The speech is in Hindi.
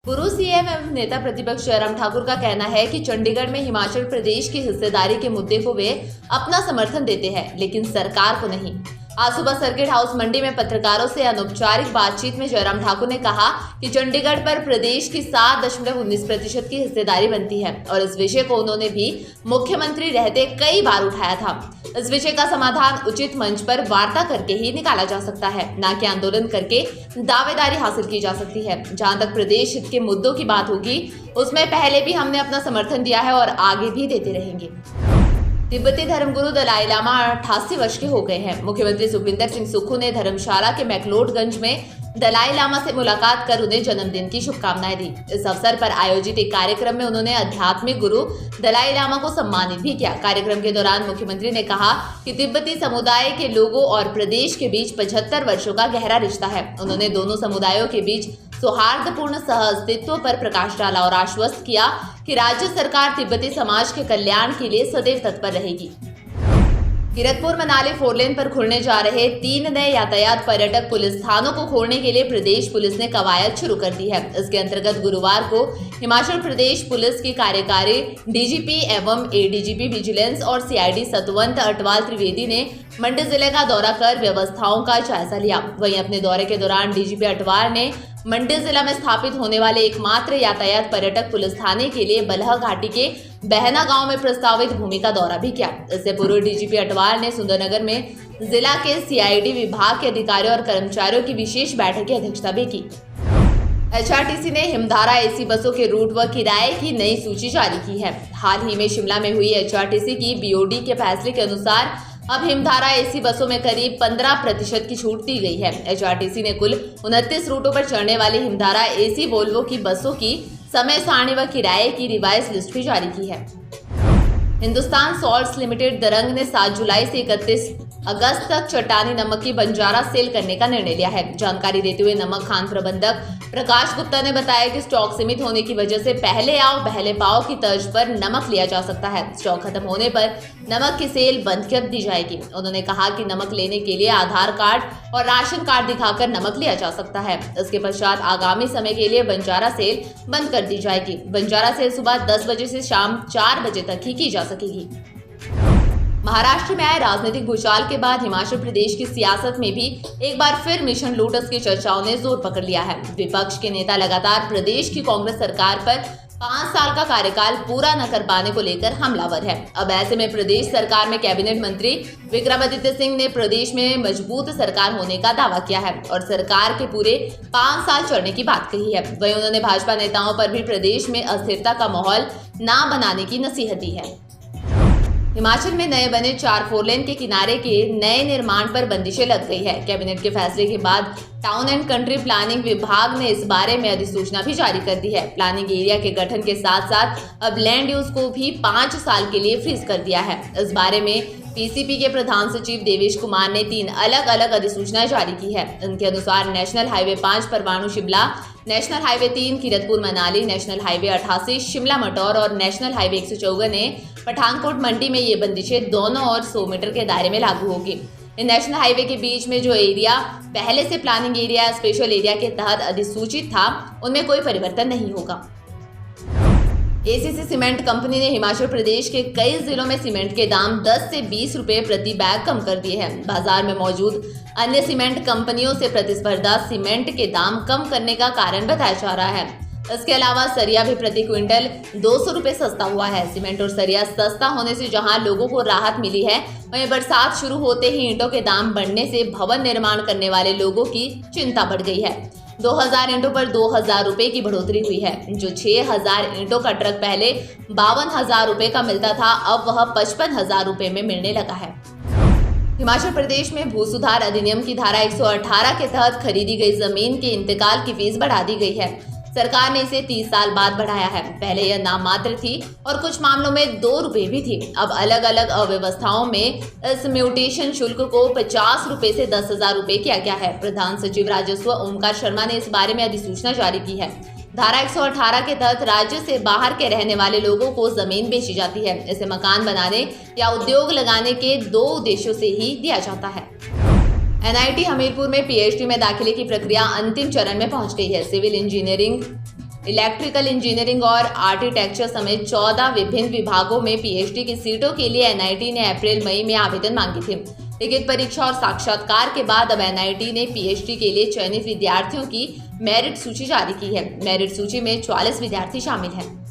पूर्व सीएम एवं नेता प्रतिपक्ष जयराम ठाकुर का कहना है कि चंडीगढ़ में हिमाचल प्रदेश की हिस्सेदारी के मुद्दे को वे अपना समर्थन देते हैं, लेकिन सरकार को नहीं। आज सुबह सर्किट हाउस मंडी में पत्रकारों से अनौपचारिक बातचीत में जयराम ठाकुर ने कहा कि चंडीगढ़ पर प्रदेश की 7.19% की हिस्सेदारी बनती है और इस विषय को उन्होंने भी मुख्यमंत्री रहते कई बार उठाया था। इस विषय का समाधान उचित मंच पर वार्ता करके ही निकाला जा सकता है, न कि आंदोलन करके दावेदारी हासिल की जा सकती है। जहां तक प्रदेश हित के मुद्दों की बात होगी, उसमें पहले भी हमने अपना समर्थन दिया है और आगे भी देते रहेंगे। तिब्बती धर्मगुरु दलाई लामा 88 वर्ष के हो गए हैं। मुख्यमंत्री सुखविंदर सिंह सुक्खू ने धर्मशाला के मैक्लोडगंज में दलाई लामा से मुलाकात कर उन्हें जन्मदिन की शुभकामनाएं दी। इस अवसर पर आयोजित एक कार्यक्रम में उन्होंने आध्यात्मिक गुरु दलाई लामा को सम्मानित भी किया। कार्यक्रम के दौरान मुख्यमंत्री ने कहा कि तिब्बती समुदाय के लोगों और प्रदेश के बीच 75 वर्षों का गहरा रिश्ता है। उन्होंने दोनों समुदायों के बीच सौहार्दपूर्ण सहअस्तित्व पर प्रकाश डाला और आश्वस्त किया कि राज्य सरकार तिब्बती समाज के कल्याण के लिए सदैव तत्पर रहेगी। कीरतपुर मनाली 4 लेन पर खुलने जा रहे 3 नए यातायात पर्यटक पुलिस थानों को खोलने के लिए प्रदेश पुलिस ने कवायद शुरू कर दी है। इसके अंतर्गत गुरुवार को हिमाचल प्रदेश पुलिस की कार्यकारी डीजीपी एवं एडीजीपी विजिलेंस और सीआईडी सतवंत अटवाल त्रिवेदी ने मंडी जिले का दौरा कर व्यवस्थाओं का जायजा लिया। वहीं अपने दौरे के दौरान डीजीपी अटवाल ने मंडी जिला में स्थापित होने वाले एकमात्र यातायात पर्यटक पुलिस थाने के लिए बलह घाटी के बहना गांव में प्रस्तावित भूमि का दौरा भी किया। इससे पूर्व डीजीपी अटवाल ने सुंदरनगर में जिला के सीआईडी विभाग के अधिकारियों और कर्मचारियों की विशेष बैठक की अध्यक्षता भी की। एचआरटीसी ने हिमधारा एसी बसों के रूट व किराए की नई सूची जारी की है। हाल ही में शिमला में हुई एचआरटीसी की बीओडी के फैसले के अनुसार अब हिमधारा एसी बसों में करीब 15% की छूट दी गई है। एचआरटीसी ने कुल 29 रूटों पर चलने वाली हिमधारा एसी वोल्वो की बसों की समय सारणी व किराए की रिवाइज लिस्ट भी जारी की है। हिंदुस्तान सॉल्ट्स लिमिटेड दरंग ने 7 जुलाई से 31 अगस्त तक चट्टानी नमक की बंजारा सेल करने का निर्णय लिया है। जानकारी देते हुए नमक खान प्रबंधक प्रकाश गुप्ता ने बताया कि स्टॉक सीमित होने की वजह से पहले आओ पहले पाओ की तर्ज पर नमक लिया जा सकता है। स्टॉक खत्म होने पर नमक की सेल बंद कर दी जाएगी। उन्होंने कहा कि नमक लेने के लिए आधार कार्ड और राशन कार्ड दिखाकर नमक लिया जा सकता है। इसके पश्चात आगामी समय के लिए बंजारा सेल बंद कर दी जाएगी। बंजारा सेल सुबह 10 बजे से शाम 4 बजे तक ही की जा सकेगी। महाराष्ट्र में आए राजनीतिक भूचाल के बाद हिमाचल प्रदेश की सियासत में भी एक बार फिर मिशन लोटस की चर्चाओं ने जोर पकड़ लिया है। विपक्ष के नेता लगातार प्रदेश की कांग्रेस सरकार पर 5 साल का कार्यकाल पूरा न कर पाने को लेकर हमलावर है। अब ऐसे में प्रदेश सरकार में कैबिनेट मंत्री विक्रमादित्य सिंह ने प्रदेश में मजबूत सरकार होने का दावा किया है और सरकार के पूरे 5 साल चलने की बात कही है। वहीं उन्होंने भाजपा नेताओं पर भी प्रदेश में अस्थिरता का माहौल न बनाने की नसीहत दी है। हिमाचल में नए बने 4 लेन के किनारे के नए निर्माण पर बंदिशें लग गई है। कैबिनेट के फैसले के बाद टाउन एंड कंट्री प्लानिंग विभाग ने इस बारे में अधिसूचना भी जारी कर दी है। प्लानिंग एरिया के गठन के साथ साथ अब लैंड यूज को भी 5 साल के लिए फ्रीज कर दिया है। इस बारे में पीसीपी के प्रधान सचिव देवेश कुमार ने 3 अलग अलग अधिसूचनाएं जारी की है। इनके अनुसार national highway 5 Parwanoo Shimla, national highway 3 Kiratpur Manali, national highway 88 Shimla Mataur और नेशनल हाईवे 114 ने पठानकोट मंडी में ये बंदिशें दोनों और 100 मीटर के दायरे में लागू होगी। नेशनल हाईवे के बीच में जो एरिया पहले से प्लानिंग एरिया स्पेशल एरिया के तहत अधिसूचित था, उनमें कोई परिवर्तन नहीं होगा। एसीसी सीमेंट कंपनी ने हिमाचल प्रदेश के कई जिलों में सीमेंट के दाम 10 से 20 रुपए प्रति बैग कम कर दिए हैं। बाजार में मौजूद अन्य सीमेंट कंपनियों से प्रतिस्पर्धा सीमेंट के दाम कम करने का कारण बताया जा रहा है। इसके अलावा सरिया भी प्रति क्विंटल 200 रुपए सस्ता हुआ है। सीमेंट और सरिया सस्ता होने से जहां लोगों को राहत मिली है, वहीं बरसात शुरू होते ही ईंटों के दाम बढ़ने से भवन निर्माण करने वाले लोगों की चिंता बढ़ गई है। 2000 ईंटों पर 2000 रुपए की बढ़ोतरी हुई है। जो 6000 ईंटों का ट्रक पहले 52,000 रुपए का मिलता था, अब वह 55,000 रुपए में मिलने लगा है। हिमाचल प्रदेश में भू सुधार अधिनियम की धारा 118 के तहत खरीदी गई जमीन के इंतकाल की फीस बढ़ा दी गई है। सरकार ने इसे 30 साल बाद बढ़ाया है। पहले यह नाम मात्र थी और कुछ मामलों में 2 रुपए भी थी। अब अलग अलग अव्यवस्थाओं में इस म्यूटेशन शुल्क को 50 रुपए से 10,000 रुपए किया गया है। प्रधान सचिव राजस्व ओमकार शर्मा ने इस बारे में अधिसूचना जारी की है। धारा 118 के तहत राज्य से बाहर के रहने वाले लोगों को जमीन बेची जाती है। इसे मकान बनाने या उद्योग लगाने के 2 उद्देश्यों से ही दिया जाता है। एनआईटी हमीरपुर में पीएचडी में दाखिले की प्रक्रिया अंतिम चरण में पहुंच गई है। सिविल इंजीनियरिंग इलेक्ट्रिकल इंजीनियरिंग और आर्किटेक्चर समेत 14 विभिन्न विभागों में पीएचडी की सीटों के लिए एनआईटी ने अप्रैल-मई में आवेदन मांगे थे। लिखित परीक्षा और साक्षात्कार के बाद अब एनआईटी ने पीएचडी के लिए चयनित विद्यार्थियों की मेरिट सूची जारी की है। मेरिट सूची में 44 विद्यार्थी शामिल हैं।